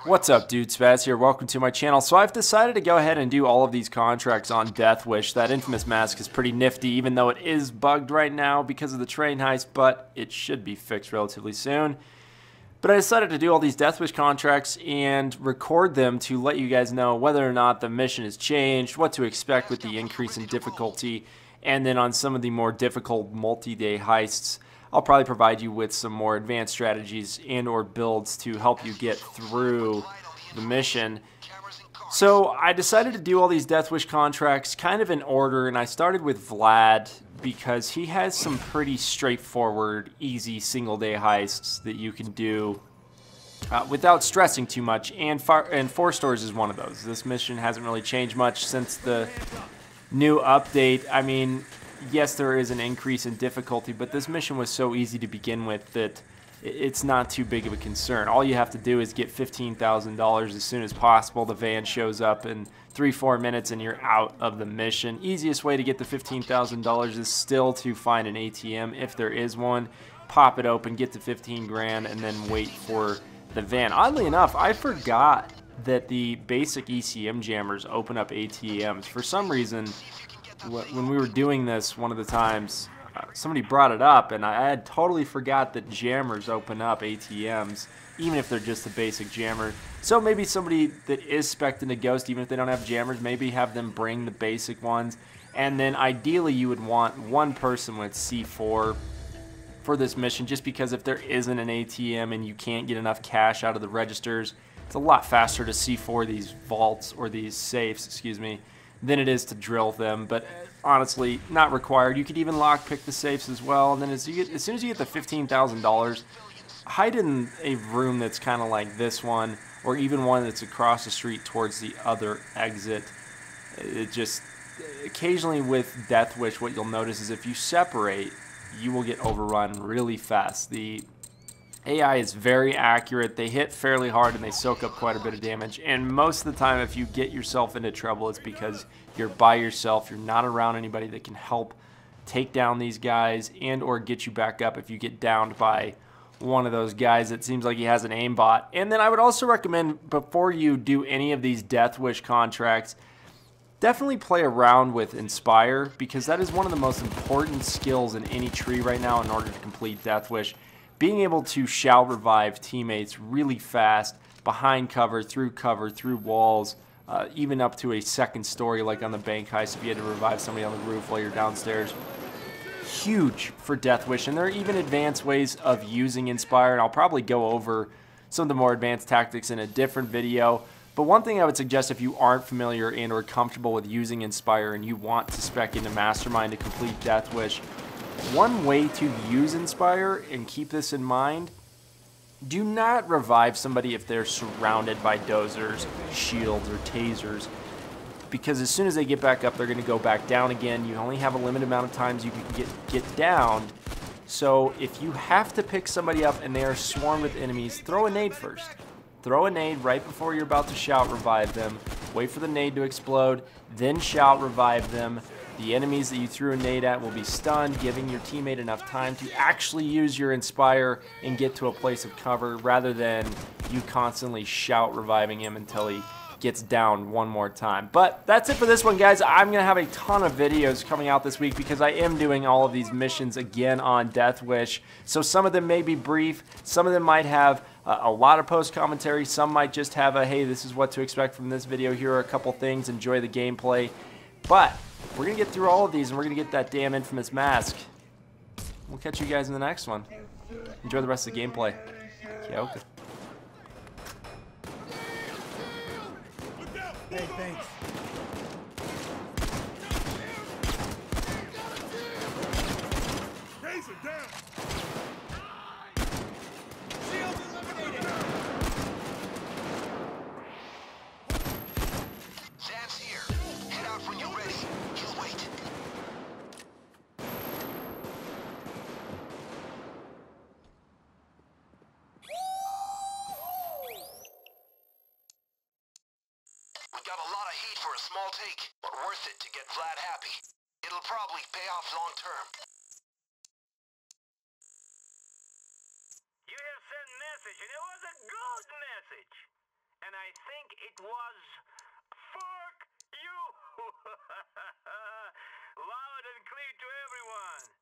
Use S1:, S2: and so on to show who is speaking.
S1: What's up, dude? Spaz here. Welcome to my channel. So I've decided to go ahead and do all of these contracts on Death Wish. That infamous mask is pretty nifty, even though it is bugged right now because of the train heist, but it should be fixed relatively soon. But I decided to do all these Death Wish contracts and record them to let you guys know whether or not the mission has changed, what to expect with the increase in difficulty, and then on some of the more difficult multi-day heists, I'll probably provide you with some more advanced strategies and or builds to help you get through the mission. So I decided to do all these Death Wish contracts kind of in order, and I started with Vlad because he has some pretty straightforward, easy single-day heists that you can do without stressing too much, and 4 stores is one of those. This mission hasn't really changed much since the new update. I mean, yes, there is an increase in difficulty, but this mission was so easy to begin with that it's not too big of a concern. All you have to do is get $15,000 as soon as possible. The van shows up in 3-4 minutes and you're out of the mission. Easiest way to get the $15,000 is still to find an ATM if there is one, pop it open, get the 15 grand, and then wait for the van. Oddly enough, I forgot that the basic ECM jammers open up ATMs. For some reason, when we were doing this one of the times, somebody brought it up, and I had totally forgot that jammers open up ATMs, even if they're just a basic jammer. So maybe somebody that is spec'd into Ghost, even if they don't have jammers, maybe have them bring the basic ones. And then ideally you would want one person with C4 for this mission, just because if there isn't an ATM and you can't get enough cash out of the registers, it's a lot faster to C4 these vaults, or these safes, excuse me, than it is to drill them. But honestly, not required. You could even lockpick the safes as well. And then as soon as you get the $15,000, hide in a room that's kind of like this one, or even one that's across the street towards the other exit. It just, occasionally with Death Wish, what you'll notice is if you separate, you will get overrun really fast. The AI is very accurate. They hit fairly hard and they soak up quite a bit of damage. And most of the time, if you get yourself into trouble, it's because you're by yourself. You're not around anybody that can help take down these guys and or get you back up if you get downed by one of those guys. It seems like he has an aimbot. And then I would also recommend, before you do any of these Death Wish contracts, definitely play around with Inspire, because that is one of the most important skills in any tree right now in order to complete Death Wish. Being able to shout revive teammates really fast, behind cover, through walls, even up to a second story like on the bank heist if you had to revive somebody on the roof while you're downstairs. Huge for Death Wish, and there are even advanced ways of using Inspire, and I'll probably go over some of the more advanced tactics in a different video. But one thing I would suggest, if you aren't familiar and or comfortable with using Inspire and you want to spec into Mastermind to complete Death Wish, one way to use Inspire, and keep this in mind, do not revive somebody if they're surrounded by dozers, shields, or tasers, because as soon as they get back up, they're going to go back down again. You only have a limited amount of times you can get down. So if you have to pick somebody up and they are swarmed with enemies, throw a nade first. Throw a nade right before you're about to shout revive them. Wait for the nade to explode, then shout revive them. The enemies that you threw a nade at will be stunned, giving your teammate enough time to actually use your Inspire and get to a place of cover, rather than you constantly shout reviving him until he gets down one more time. But that's it for this one, guys. I'm going to have a ton of videos coming out this week because I am doing all of these missions again on Death Wish. So some of them may be brief, some of them might have a lot of post commentary, some might just have a, hey, this is what to expect from this video, here are a couple things, enjoy the gameplay. But we're going to get through all of these, and we're going to get that damn infamous mask. We'll catch you guys in the next one. Enjoy the rest of the gameplay. Okay.
S2: Hey, thanks. Raise it down. Shield eliminated.
S3: Sam's here. Head out when you're ready. He'll wait. We got a lot of heat for a small take, but worth it to get Vlad happy. It'll probably pay off long term.
S4: You have sent message and it wasn't a good message. And I think it was, fuck you! Loud and clear to everyone.